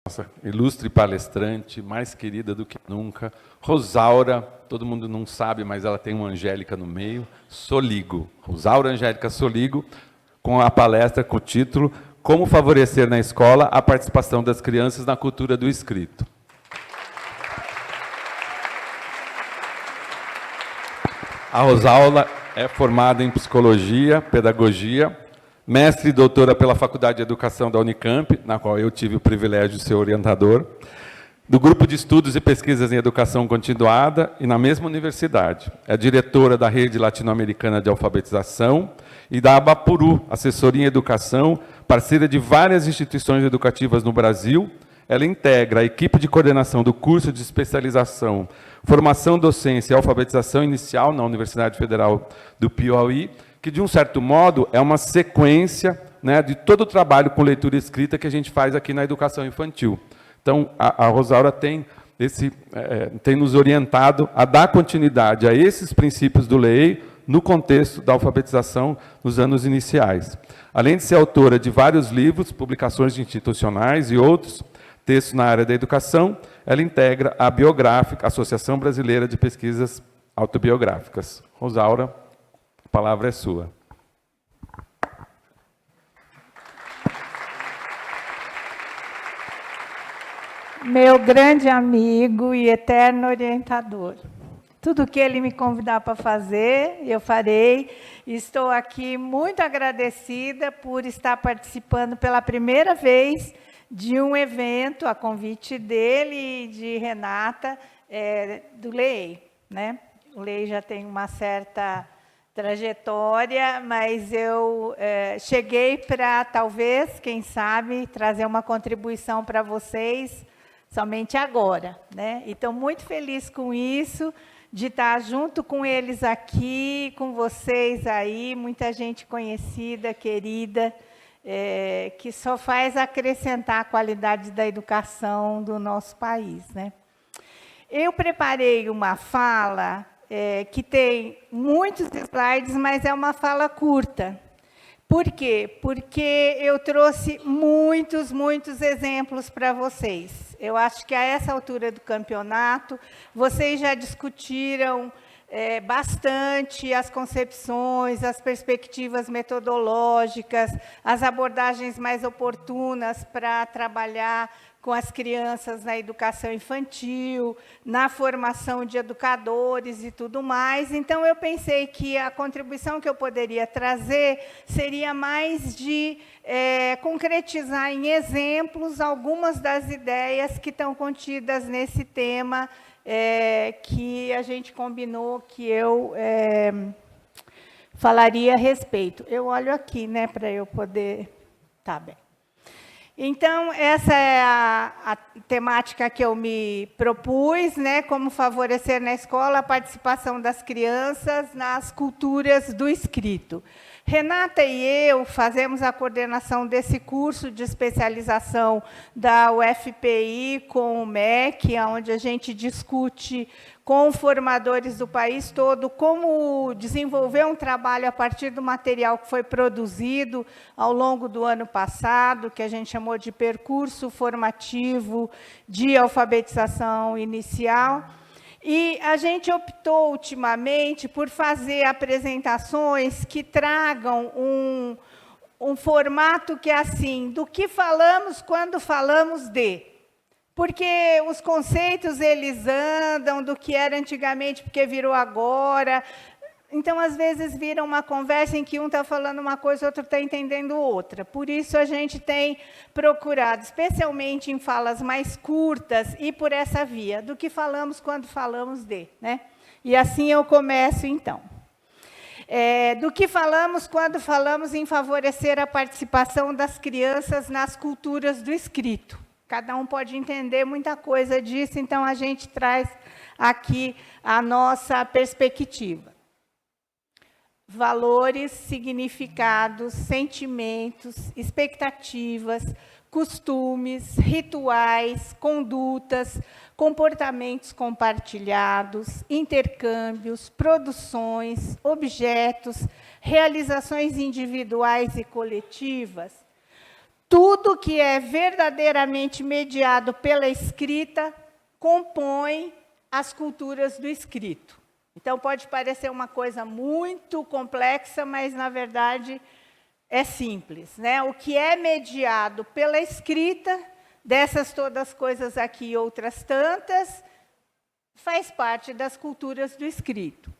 nossa ilustre palestrante, mais querida do que nunca, Rosaura, todo mundo não sabe, mas ela tem uma Angélica no meio, Soligo, Rosaura Angélica Soligo, com a palestra com o título Como favorecer na escola a participação das crianças na cultura do escrito. A Rosaura é formada em Psicologia, Pedagogia, mestre e doutora pela Faculdade de Educação da Unicamp, na qual eu tive o privilégio de ser orientador, do Grupo de Estudos e Pesquisas em Educação Continuada e na mesma universidade. É diretora da Rede Latino-Americana de Alfabetização e da Abapuru, Assessoria em Educação, parceira de várias instituições educativas no Brasil. Ela integra a equipe de coordenação do curso de especialização, formação, docência e alfabetização inicial na Universidade Federal do Piauí, que, de um certo modo, é uma sequência, né, de todo o trabalho com leitura escrita que a gente faz aqui na educação infantil. Então, a Rosaura tem nos orientado a dar continuidade a esses princípios do LEI no contexto da alfabetização nos anos iniciais. Além de ser autora de vários livros, publicações institucionais e outros textos na área da educação, ela integra a Biográfica, Associação Brasileira de Pesquisas Autobiográficas. Rosaura, a palavra é sua. Meu grande amigo e eterno orientador. Tudo que ele me convidar para fazer, eu farei. Estou aqui muito agradecida por estar participando pela primeira vez de um evento, a convite dele e de Renata, do LEI, né? O LEI já tem uma certa trajetória, mas eu cheguei para, talvez, quem sabe, trazer uma contribuição para vocês, somente agora, né? E estou muito feliz com isso, de estar junto com eles aqui, com vocês aí, muita gente conhecida, querida, que só faz acrescentar a qualidade da educação do nosso país, né? Eu preparei uma fala que tem muitos slides, mas é uma fala curta. Por quê? Porque eu trouxe muitos exemplos para vocês. Eu acho que a essa altura do campeonato, vocês já discutiram bastante as concepções, as perspectivas metodológicas, as abordagens mais oportunas para trabalhar com as crianças na educação infantil, na formação de educadores e tudo mais. Então, eu pensei que a contribuição que eu poderia trazer seria mais de concretizar em exemplos algumas das ideias que estão contidas nesse tema que a gente combinou que eu falaria a respeito. Eu olho aqui, né, para eu poder... Tá bem. Então, essa é a temática que eu me propus, né, como favorecer na escola a participação das crianças nas culturas do escrito. Renata e eu fazemos a coordenação desse curso de especialização da UFPI com o MEC, onde a gente discute com formadores do país todo como desenvolver um trabalho a partir do material que foi produzido ao longo do ano passado, que a gente chamou de percurso formativo de alfabetização inicial. E a gente optou, ultimamente, por fazer apresentações que tragam um formato que é assim, do que falamos quando falamos de. Porque os conceitos, eles andam do que era antigamente, porque virou agora. Então, às vezes, vira uma conversa em que um está falando uma coisa, o outro está entendendo outra. Por isso, a gente tem procurado, especialmente em falas mais curtas, e por essa via, do que falamos quando falamos de, né? E assim eu começo, então. Do que falamos quando falamos em favorecer a participação das crianças nas culturas do escrito. Cada um pode entender muita coisa disso, então a gente traz aqui a nossa perspectiva. Valores, significados, sentimentos, expectativas, costumes, rituais, condutas, comportamentos compartilhados, intercâmbios, produções, objetos, realizações individuais e coletivas. tudo que é verdadeiramente mediado pela escrita compõe as culturas do escrito. Então, pode parecer uma coisa muito complexa, mas, na verdade, é simples, né? O que é mediado pela escrita, dessas todas as coisas aqui e outras tantas, faz parte das culturas do escrito.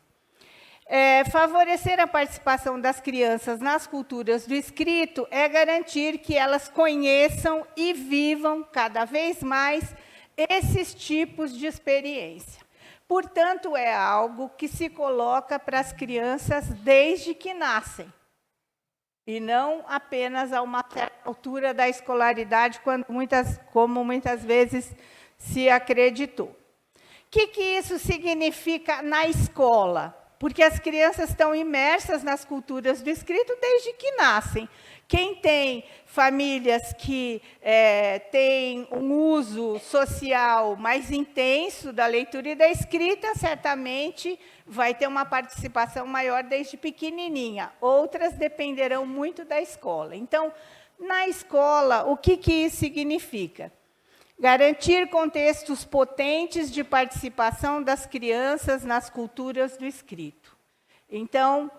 Favorecer a participação das crianças nas culturas do escrito é garantir que elas conheçam e vivam cada vez mais esses tipos de experiência. Portanto, é algo que se coloca para as crianças desde que nascem, e não apenas a uma certa altura da escolaridade, como muitas vezes se acreditou. O que isso significa na escola? Porque as crianças estão imersas nas culturas do escrito desde que nascem. Quem tem famílias que têm um uso social mais intenso da leitura e da escrita, certamente vai ter uma participação maior desde pequenininha. Outras dependerão muito da escola. Então, na escola, o que isso significa? Garantir contextos potentes de participação das crianças nas culturas do escrito. Então,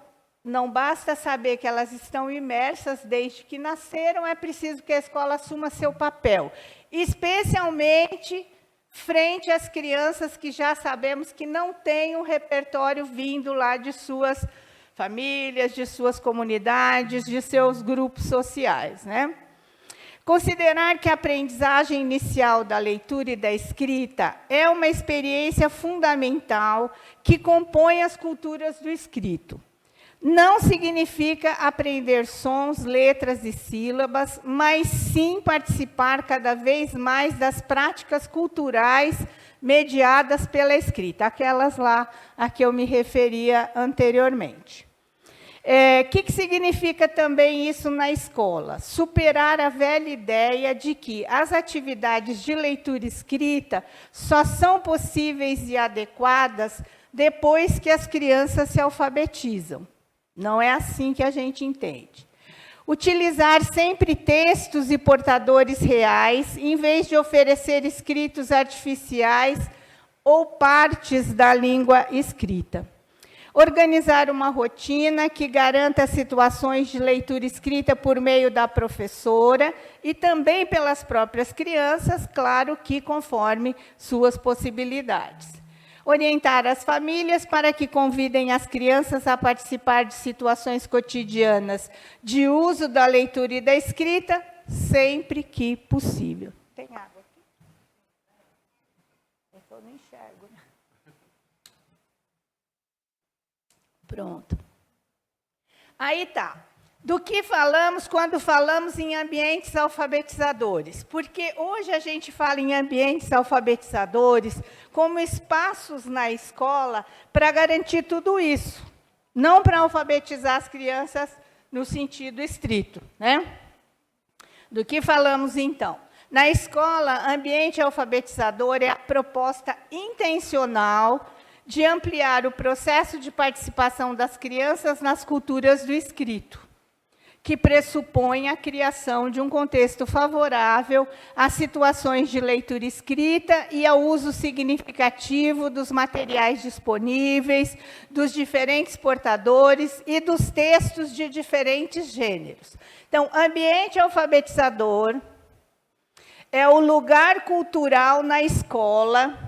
não basta saber que elas estão imersas desde que nasceram, é preciso que a escola assuma seu papel, especialmente frente às crianças que já sabemos que não têm um repertório vindo lá de suas famílias, de suas comunidades, de seus grupos sociais, né? Considerar que a aprendizagem inicial da leitura e da escrita é uma experiência fundamental que compõe as culturas do escrito. Não significa aprender sons, letras e sílabas, mas sim participar cada vez mais das práticas culturais mediadas pela escrita, aquelas lá a que eu me referia anteriormente. Que significa também isso na escola? Superar a velha ideia de que as atividades de leitura e escrita só são possíveis e adequadas depois que as crianças se alfabetizam. Não é assim que a gente entende. Utilizar sempre textos e portadores reais, em vez de oferecer escritos artificiais ou partes da língua escrita. Organizar uma rotina que garanta situações de leitura escrita por meio da professora e também pelas próprias crianças, claro que conforme suas possibilidades. Orientar as famílias para que convidem as crianças a participar de situações cotidianas de uso da leitura e da escrita, sempre que possível. Tem água aqui? Eu não enxergo, né? Pronto. Aí tá. Do que falamos quando falamos em ambientes alfabetizadores? Porque hoje a gente fala em ambientes alfabetizadores como espaços na escola para garantir tudo isso. Não para alfabetizar as crianças no sentido estrito, né? Do que falamos, então? Na escola, ambiente alfabetizador é a proposta intencional de ampliar o processo de participação das crianças nas culturas do escrito, que pressupõe a criação de um contexto favorável às situações de leitura escrita e ao uso significativo dos materiais disponíveis, dos diferentes portadores e dos textos de diferentes gêneros. Então, ambiente alfabetizador é o lugar cultural na escola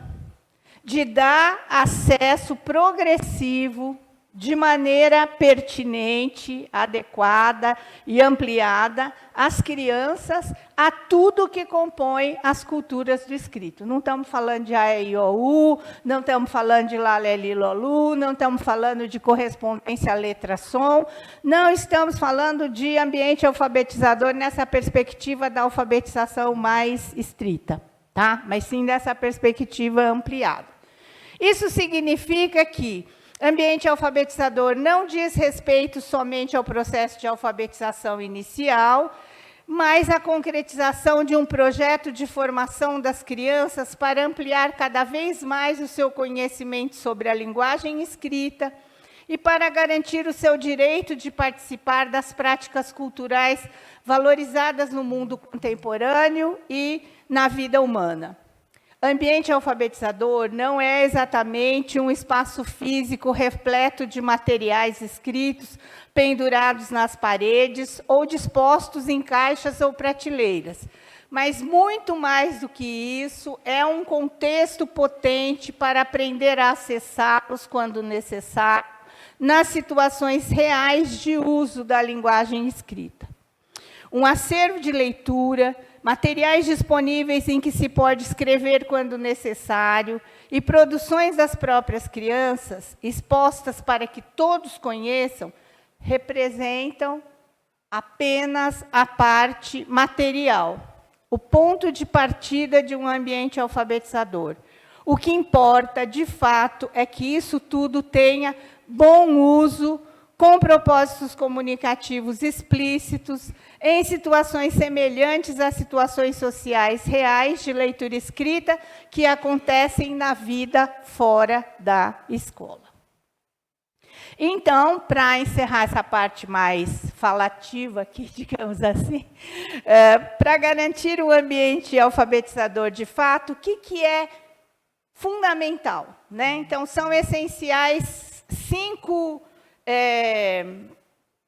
de dar acesso progressivo, de maneira pertinente, adequada e ampliada às crianças, a tudo que compõe as culturas do escrito. Não estamos falando de A, E, I, O, U, não estamos falando de Lá, Lé, Li, Ló, Lu, não estamos falando de correspondência letra-som, não estamos falando de ambiente alfabetizador nessa perspectiva da alfabetização mais estrita, tá? Mas sim dessa perspectiva ampliada. Isso significa que ambiente alfabetizador não diz respeito somente ao processo de alfabetização inicial, mas à concretização de um projeto de formação das crianças para ampliar cada vez mais o seu conhecimento sobre a linguagem escrita e para garantir o seu direito de participar das práticas culturais valorizadas no mundo contemporâneo e na vida humana. Ambiente alfabetizador não é exatamente um espaço físico repleto de materiais escritos, pendurados nas paredes ou dispostos em caixas ou prateleiras. Mas, muito mais do que isso, é um contexto potente para aprender a acessá-los quando necessário, nas situações reais de uso da linguagem escrita. Um acervo de leitura, materiais disponíveis em que se pode escrever quando necessário e produções das próprias crianças, expostas para que todos conheçam, representam apenas a parte material, o ponto de partida de um ambiente alfabetizador. O que importa, de fato, é que isso tudo tenha bom uso, com propósitos comunicativos explícitos, em situações semelhantes às situações sociais reais de leitura escrita que acontecem na vida fora da escola. Então, para encerrar essa parte mais falativa aqui, digamos assim, para garantir o ambiente alfabetizador de fato, o que é fundamental, né? Então, são essenciais 5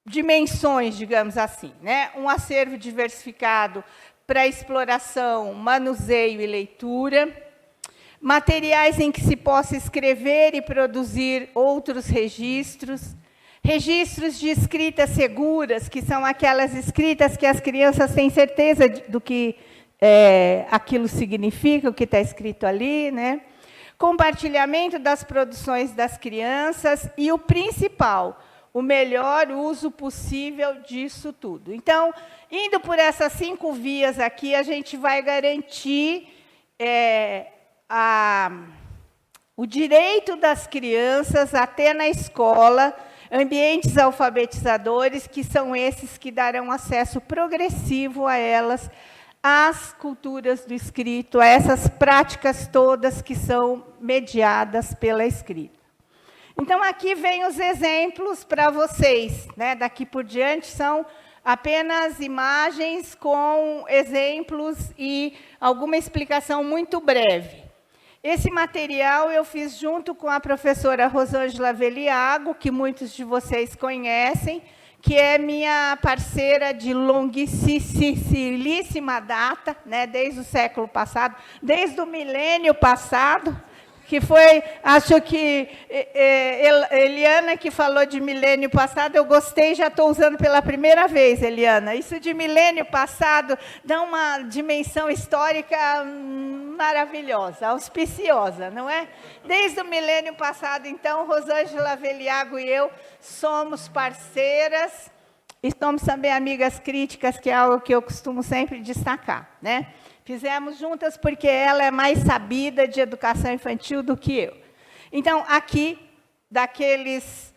dimensões, digamos assim, né? Um acervo diversificado para exploração, manuseio e leitura, materiais em que se possa escrever e produzir outros registros, registros de escritas seguras, que são aquelas escritas que as crianças têm certeza do que aquilo significa, o que está escrito ali, né? Compartilhamento das produções das crianças e o principal, o melhor uso possível disso tudo. Então, indo por essas 5 vias aqui, a gente vai garantir o direito das crianças a ter na escola ambientes alfabetizadores, que são esses que darão acesso progressivo a elas, às culturas do escrito, a essas práticas todas que são mediadas pela escrita. Então, aqui vem os exemplos para vocês, né? Daqui por diante são apenas imagens com exemplos e alguma explicação muito breve. Esse material eu fiz junto com a professora Rosângela Veliago, que muitos de vocês conhecem, que é minha parceira de longuíssima data, né, desde o século passado, desde o milênio passado, que foi, acho que Eliana que falou de milênio passado, eu gostei, já estou usando pela primeira vez, Eliana. Isso de milênio passado dá uma dimensão histórica maravilhosa, auspiciosa, não é? Desde o milênio passado, então, Rosângela Veliago e eu somos parceiras e somos também amigas críticas, que é algo que eu costumo sempre destacar, né? Fizemos juntas porque ela é mais sabida de educação infantil do que eu. Então, aqui, daqueles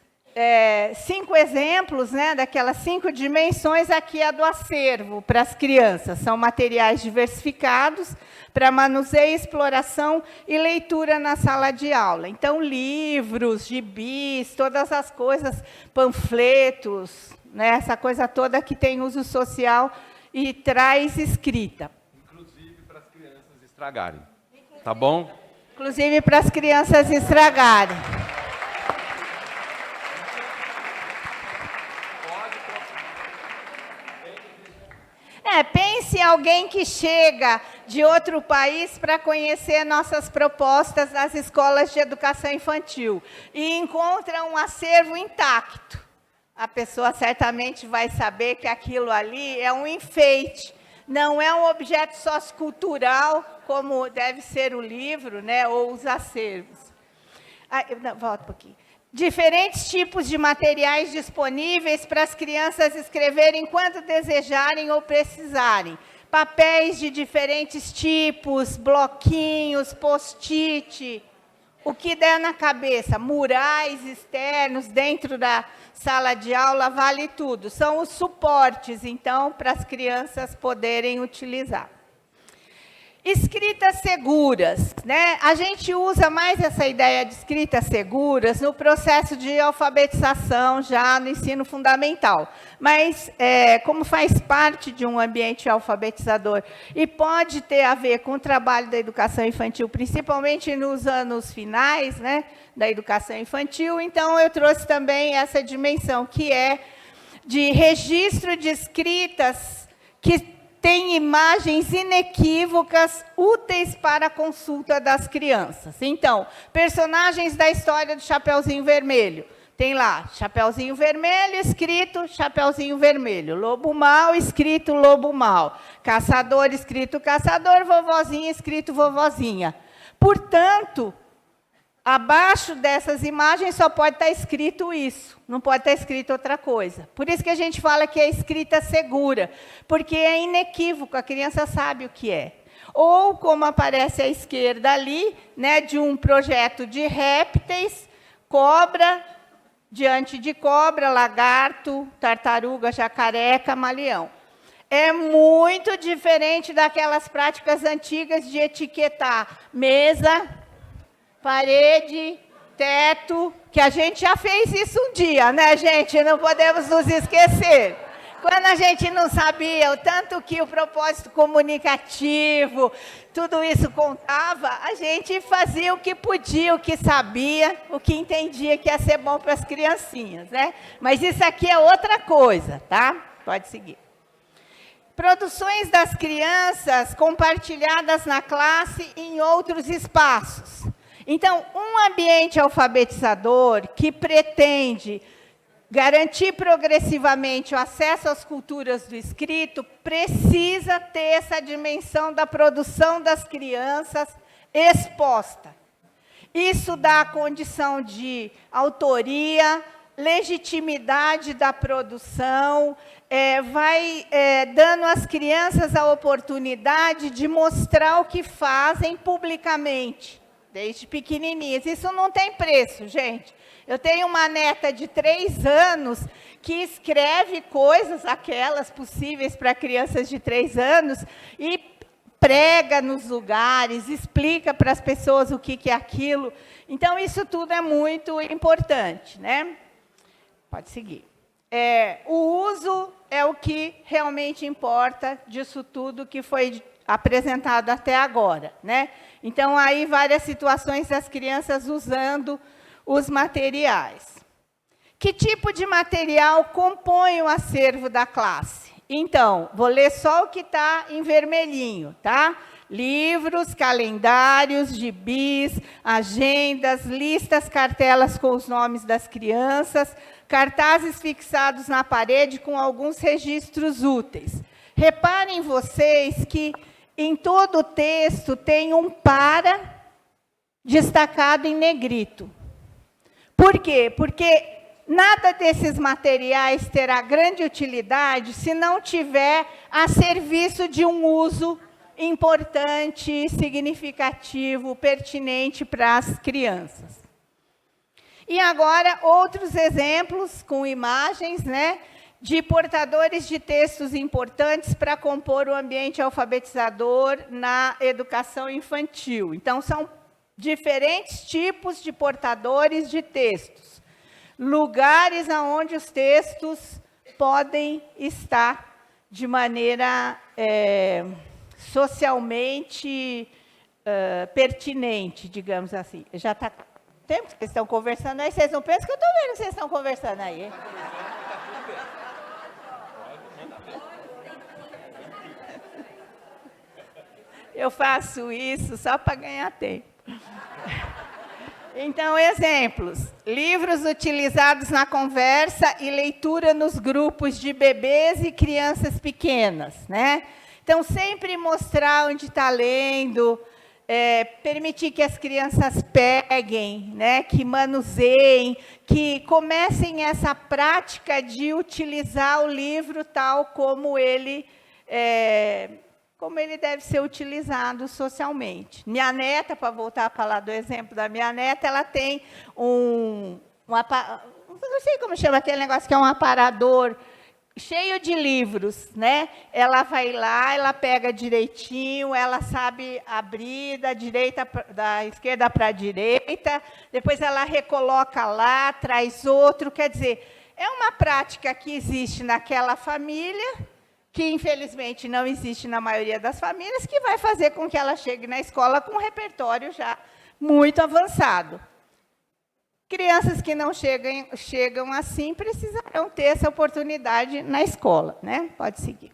5 exemplos, né, daquelas 5 dimensões, aqui é a do acervo para as crianças. São materiais diversificados para manuseio, exploração e leitura na sala de aula. Então, livros, gibis, todas as coisas, panfletos, né, essa coisa toda que tem uso social e traz escrita. Estragarem, tá bom? Inclusive para as crianças estragarem. Pense em alguém que chega de outro país para conhecer nossas propostas das escolas de educação infantil e encontra um acervo intacto. A pessoa certamente vai saber que aquilo ali é um enfeite, não é um objeto sociocultural, como deve ser o livro, né, ou os acervos. Volta um pouquinho. Diferentes tipos de materiais disponíveis para as crianças escreverem quando desejarem ou precisarem. Papéis de diferentes tipos, bloquinhos, post-it, o que der na cabeça, murais externos dentro da sala de aula, vale tudo. São os suportes, então, para as crianças poderem utilizar. Escritas seguras, né? A gente usa mais essa ideia de escritas seguras no processo de alfabetização, já no ensino fundamental. Mas, como faz parte de um ambiente alfabetizador e pode ter a ver com o trabalho da educação infantil, principalmente nos anos finais, né, da educação infantil, então eu trouxe também essa dimensão, que é de registro de escritas que tem imagens inequívocas, úteis para a consulta das crianças. Então, personagens da história do Chapeuzinho Vermelho. Tem lá, Chapeuzinho Vermelho, escrito Chapeuzinho Vermelho. Lobo Mau, escrito Lobo Mau. Caçador, escrito Caçador. Vovozinha, escrito Vovozinha. Portanto, abaixo dessas imagens só pode estar escrito isso, não pode estar escrito outra coisa. Por isso que a gente fala que é escrita segura, porque é inequívoco, a criança sabe o que é. Ou, como aparece à esquerda ali, né, de um projeto de répteis, cobra, diante de cobra, lagarto, tartaruga, jacaré, camaleão. É muito diferente daquelas práticas antigas de etiquetar mesa, parede, teto, que a gente já fez isso um dia, né, gente? Não podemos nos esquecer. Quando a gente não sabia o tanto que o propósito comunicativo, tudo isso contava, a gente fazia o que podia, o que sabia, o que entendia que ia ser bom para as criancinhas, né? Mas isso aqui é outra coisa, tá? Pode seguir. Produções das crianças compartilhadas na classe e em outros espaços. Então, um ambiente alfabetizador que pretende garantir progressivamente o acesso às culturas do escrito precisa ter essa dimensão da produção das crianças exposta. Isso dá a condição de autoria, legitimidade da produção, vai dando às crianças a oportunidade de mostrar o que fazem publicamente. Desde pequenininhas. Isso não tem preço, gente. Eu tenho uma neta de 3 anos que escreve coisas, aquelas possíveis para crianças de 3 anos, e prega nos lugares, explica para as pessoas o que é aquilo. Então, isso tudo é muito importante, né? Pode seguir. O uso é o que realmente importa disso tudo que foi apresentado até agora, né? Então, aí várias situações das crianças usando os materiais. Que tipo de material compõe o acervo da classe? Então, vou ler só o que está em vermelhinho, tá? Livros, calendários, gibis, agendas, listas, cartelas com os nomes das crianças, cartazes fixados na parede com alguns registros úteis. Reparem vocês que em todo o texto tem um para destacado em negrito. Por quê? Porque nada desses materiais terá grande utilidade se não tiver a serviço de um uso importante, significativo, pertinente para as crianças. E agora, outros exemplos com imagens, né, de portadores de textos importantes para compor o ambiente alfabetizador na educação infantil. Então, são diferentes tipos de portadores de textos. Lugares onde os textos podem estar de maneira socialmente pertinente, digamos assim. Já está tempo que vocês estão conversando aí, vocês não pensam que eu estou vendo que vocês estão conversando aí, hein? Eu faço isso só para ganhar tempo. Então, exemplos. Livros utilizados na conversa e leitura nos grupos de bebês e crianças pequenas, né? Então, sempre mostrar onde está lendo, permitir que as crianças peguem, né? Que manuseiem, que comecem essa prática de utilizar o livro tal como ele deve ser utilizado socialmente. Minha neta, para voltar a falar do exemplo da minha neta, ela tem não sei como chama aquele negócio que é um aparador cheio de livros, né? Ela vai lá, ela pega direitinho, ela sabe abrir da esquerda para a direita, depois ela recoloca lá, traz outro, quer dizer, é uma prática que existe naquela família, que infelizmente não existe na maioria das famílias, que vai fazer com que ela chegue na escola com um repertório já muito avançado. Crianças que não chegam assim precisarão ter essa oportunidade na escola, né? Pode seguir.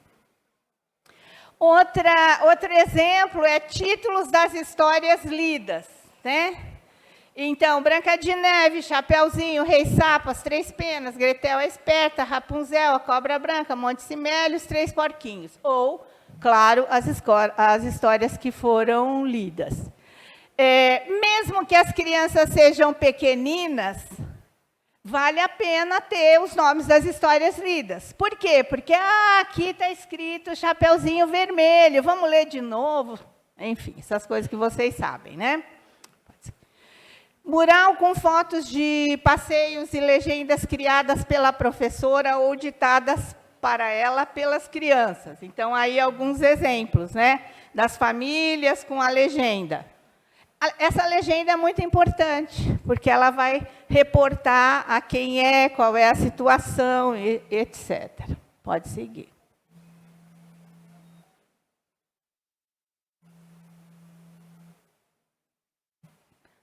Outro exemplo é títulos das histórias lidas, né? Então, Branca de Neve, Chapeuzinho, Rei Sapo, As Três Penas, Gretel a Esperta, Rapunzel, a Cobra Branca, Monte Simélia, Os Três Porquinhos. Ou, claro, as histórias que foram lidas. Mesmo que as crianças sejam pequeninas, vale a pena ter os nomes das histórias lidas. Por quê? Porque aqui está escrito Chapeuzinho Vermelho, vamos ler de novo. Enfim, essas coisas que vocês sabem, né? Mural com fotos de passeios e legendas criadas pela professora ou ditadas para ela pelas crianças. Então, aí alguns exemplos, né? Das famílias com a legenda. Essa legenda é muito importante, porque ela vai reportar a quem é, qual é a situação, etc. Pode seguir.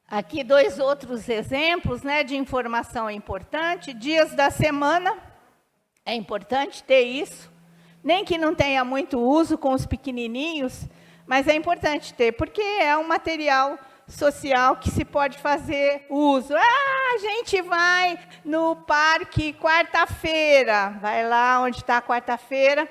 Aqui 2 outros exemplos, né, de informação importante. Dias da semana, é importante ter isso. Nem que não tenha muito uso com os pequenininhos, mas é importante ter, porque é um material social que se pode fazer uso. A gente vai no parque quarta-feira, vai lá onde está a quarta-feira.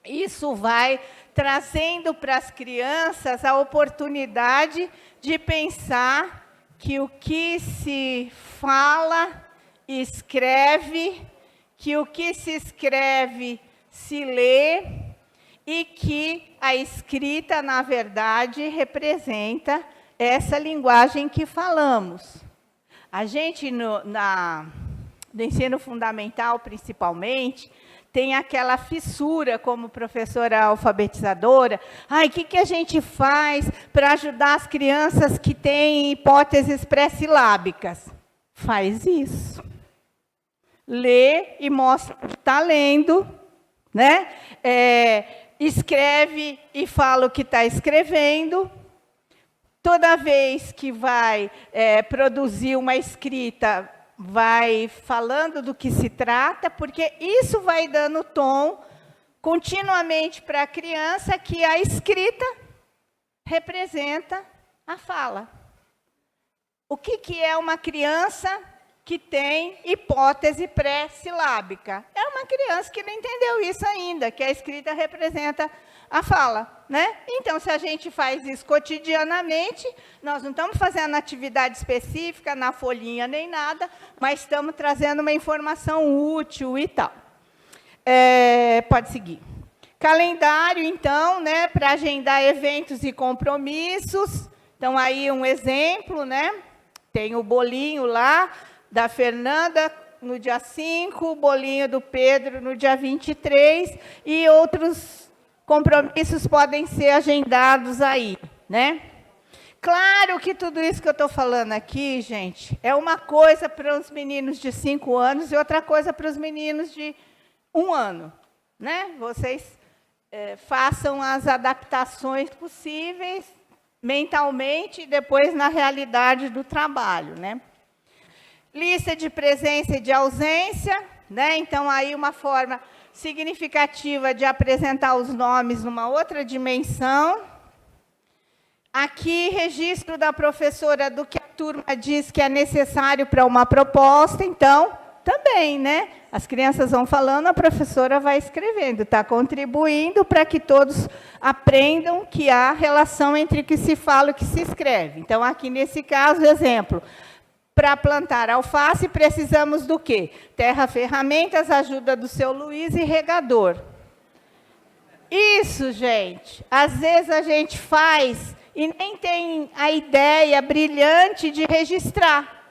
Isso vai trazendo para as crianças a oportunidade de pensar que o que se fala, escreve, que o que se escreve, se lê, e que a escrita, na verdade, representa essa linguagem que falamos. A gente, no ensino fundamental, principalmente, tem aquela fissura como professora alfabetizadora. O que a gente faz para ajudar as crianças que têm hipóteses pré-silábicas? Faz isso. Lê e mostra que está lendo, né? Escreve e fala o que está escrevendo. Toda vez que vai produzir uma escrita, vai falando do que se trata, porque isso vai dando tom continuamente para a criança que a escrita representa a fala. O que é uma criança que tem hipótese pré-silábica? É uma criança que não entendeu isso ainda, que a escrita representa a fala, né? Então, se a gente faz isso cotidianamente, nós não estamos fazendo atividade específica na folhinha nem nada, mas estamos trazendo uma informação útil e tal. Pode seguir. Calendário, então, né, para agendar eventos e compromissos. Então, aí um exemplo, né? Tem o bolinho lá da Fernanda no dia 5, o bolinho do Pedro no dia 23, e outros compromissos podem ser agendados aí, né? Claro que tudo isso que eu estou falando aqui, gente, é uma coisa para os meninos de 5 anos e outra coisa para os meninos de 1 ano, né? Vocês façam as adaptações possíveis mentalmente e depois na realidade do trabalho, né? Lista de presença e de ausência, né? Então, aí uma forma significativa de apresentar os nomes numa outra dimensão. Aqui, registro da professora do que a turma diz que é necessário para uma proposta. Então, também, né? As crianças vão falando, a professora vai escrevendo, está contribuindo para que todos aprendam que há relação entre o que se fala e o que se escreve. Então, aqui nesse caso, exemplo, para plantar alface, precisamos do quê? Terra, ferramentas, ajuda do seu Luiz e regador. Isso, gente, às vezes a gente faz e nem tem a ideia brilhante de registrar,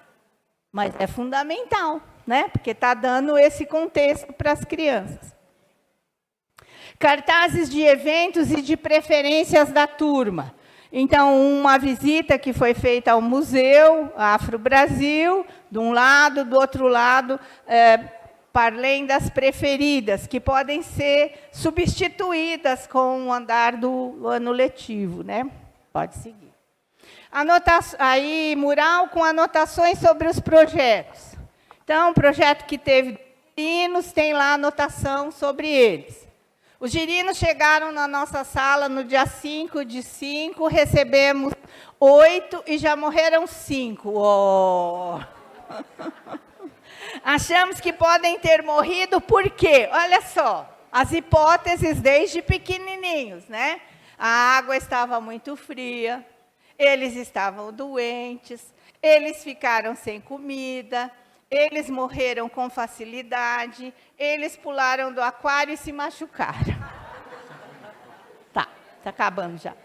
mas é fundamental. né? Porque está dando esse contexto para as crianças. Cartazes de eventos e de preferências da turma. Então, uma visita que foi feita ao Museu Afro Brasil, de um lado, do outro lado, para além das preferidas, que podem ser substituídas com o andar do ano letivo, né? Pode seguir. Aí, mural com anotações sobre os projetos. Então, o projeto que teve girinos tem lá anotação sobre eles. Os girinos chegaram na nossa sala no dia 5 de 5, recebemos 8 e já morreram 5. Oh. Achamos que podem ter morrido por quê? Olha só, as hipóteses desde pequenininhos, né? A água estava muito fria, eles estavam doentes, eles ficaram sem comida, eles morreram com facilidade, eles pularam do aquário e se machucaram. Tá acabando já.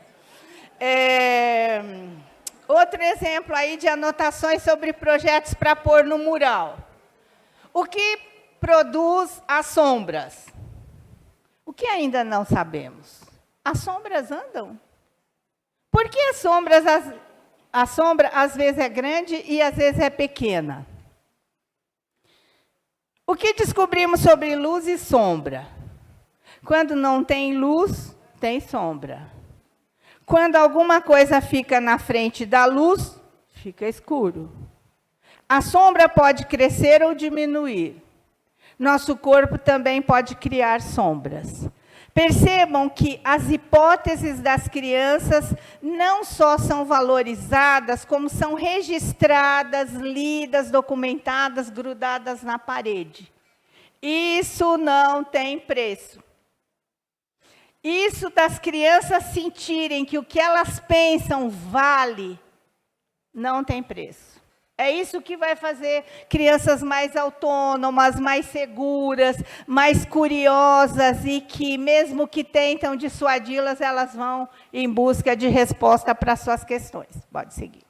Outro exemplo aí de anotações sobre projetos para pôr no mural. O que produz as sombras? O que ainda não sabemos? As sombras andam? Por que as sombras, a sombra às vezes é grande e às vezes é pequena? O que descobrimos sobre luz e sombra? Quando não tem luz, tem sombra. Quando alguma coisa fica na frente da luz, fica escuro. A sombra pode crescer ou diminuir. Nosso corpo também pode criar sombras. Percebam que as hipóteses das crianças não só são valorizadas, como são registradas, lidas, documentadas, grudadas na parede. Isso não tem preço. Isso das crianças sentirem que o que elas pensam vale, não tem preço. É isso que vai fazer crianças mais autônomas, mais seguras, mais curiosas e que, mesmo que tentam dissuadi-las, elas vão em busca de resposta para suas questões. Pode seguir.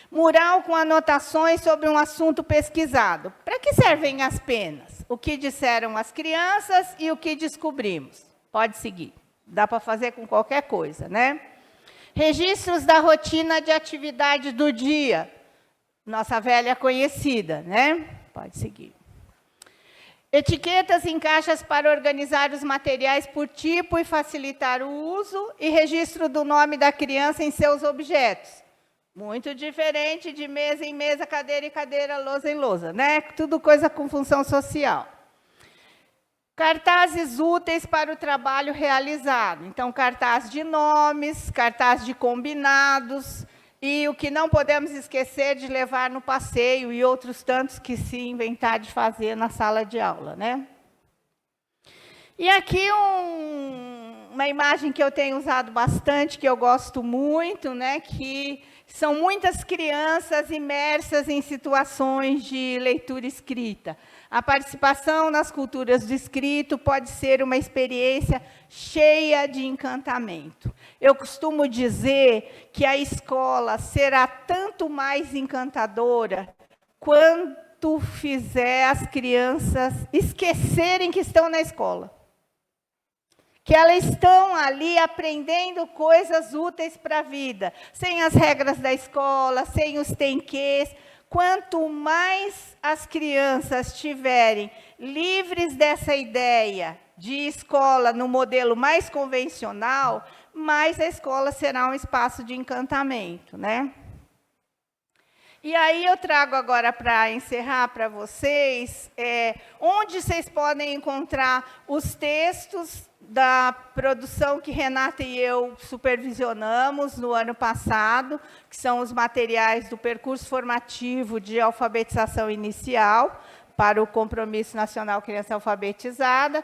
Mural com anotações sobre um assunto pesquisado. Para que servem as penas? O que disseram as crianças e o que descobrimos. Pode seguir. Dá para fazer com qualquer coisa, né? Registros da rotina de atividade do dia. Nossa velha conhecida, né? Pode seguir. Etiquetas em caixas para organizar os materiais por tipo e facilitar o uso, e registro do nome da criança em seus objetos. Muito diferente de mesa em mesa, cadeira em cadeira, lousa em lousa, né? Tudo coisa com função social. Cartazes úteis para o trabalho realizado. Então, cartaz de nomes, cartaz de combinados, e o que não podemos esquecer de levar no passeio e outros tantos que se inventar de fazer na sala de aula, né? E aqui uma imagem que eu tenho usado bastante, que eu gosto muito, né? Que são muitas crianças imersas em situações de leitura escrita. A participação nas culturas do escrito pode ser uma experiência cheia de encantamento. Eu costumo dizer que a escola será tanto mais encantadora quanto fizer as crianças esquecerem que estão na escola. Que elas estão ali aprendendo coisas úteis para a vida, sem as regras da escola, sem os tem-quês. Quanto mais as crianças estiverem livres dessa ideia de escola no modelo mais convencional, mais a escola será um espaço de encantamento, né? E aí eu trago agora para encerrar para vocês, onde vocês podem encontrar os textos da produção que Renata e eu supervisionamos no ano passado, que são os materiais do percurso formativo de alfabetização inicial para o Compromisso Nacional Criança Alfabetizada.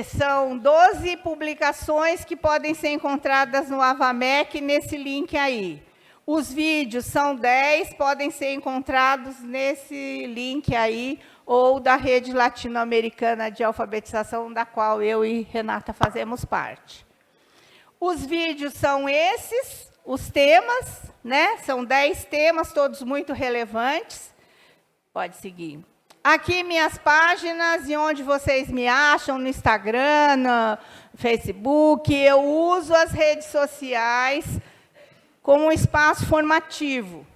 São 12 publicações que podem ser encontradas no Avamec, nesse link aí. Os vídeos são 10, podem ser encontrados nesse link aí, ou da Rede Latino-Americana de Alfabetização, da qual eu e Renata fazemos parte. Os vídeos são esses, os temas, né? São 10 temas, todos muito relevantes. Pode seguir. Aqui minhas páginas e onde vocês me acham, no Instagram, no Facebook. Eu uso as redes sociais como um espaço formativo.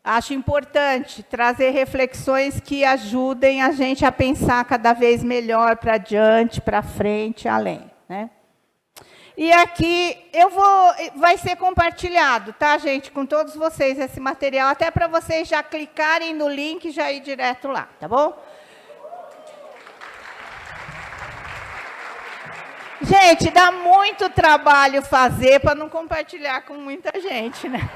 Acho importante trazer reflexões que ajudem a gente a pensar cada vez melhor para adiante, para frente, além, né? E aqui vai ser compartilhado, tá, gente, com todos vocês esse material, até para vocês já clicarem no link e já ir direto lá, tá bom? Gente, dá muito trabalho fazer para não compartilhar com muita gente, né?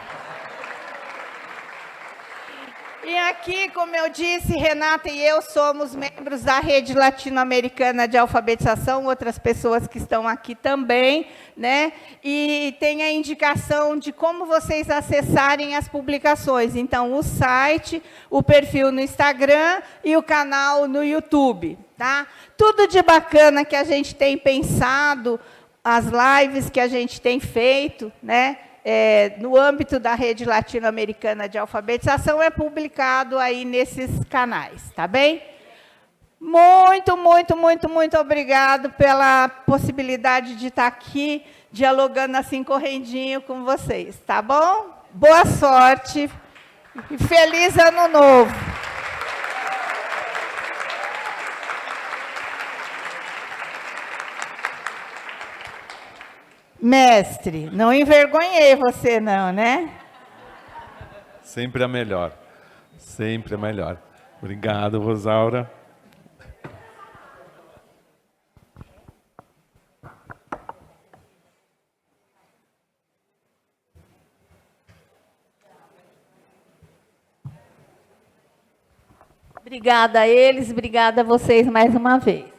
E aqui, como eu disse, Renata e eu somos membros da Rede Latino-Americana de Alfabetização, outras pessoas que estão aqui também, né? E tem a indicação de como vocês acessarem as publicações. Então, o site, o perfil no Instagram e o canal no YouTube, tá? Tudo de bacana que a gente tem pensado, as lives que a gente tem feito, né? No âmbito da Rede Latino-Americana de Alfabetização, é publicado aí nesses canais, tá bem? Muito, muito, muito, muito obrigado pela possibilidade de estar aqui dialogando assim correndinho com vocês, tá bom? Boa sorte e feliz ano novo! Mestre, não envergonhei você não, né? Sempre a melhor. Sempre a melhor. Obrigado, Rosaura. Obrigada a eles, obrigada a vocês mais uma vez.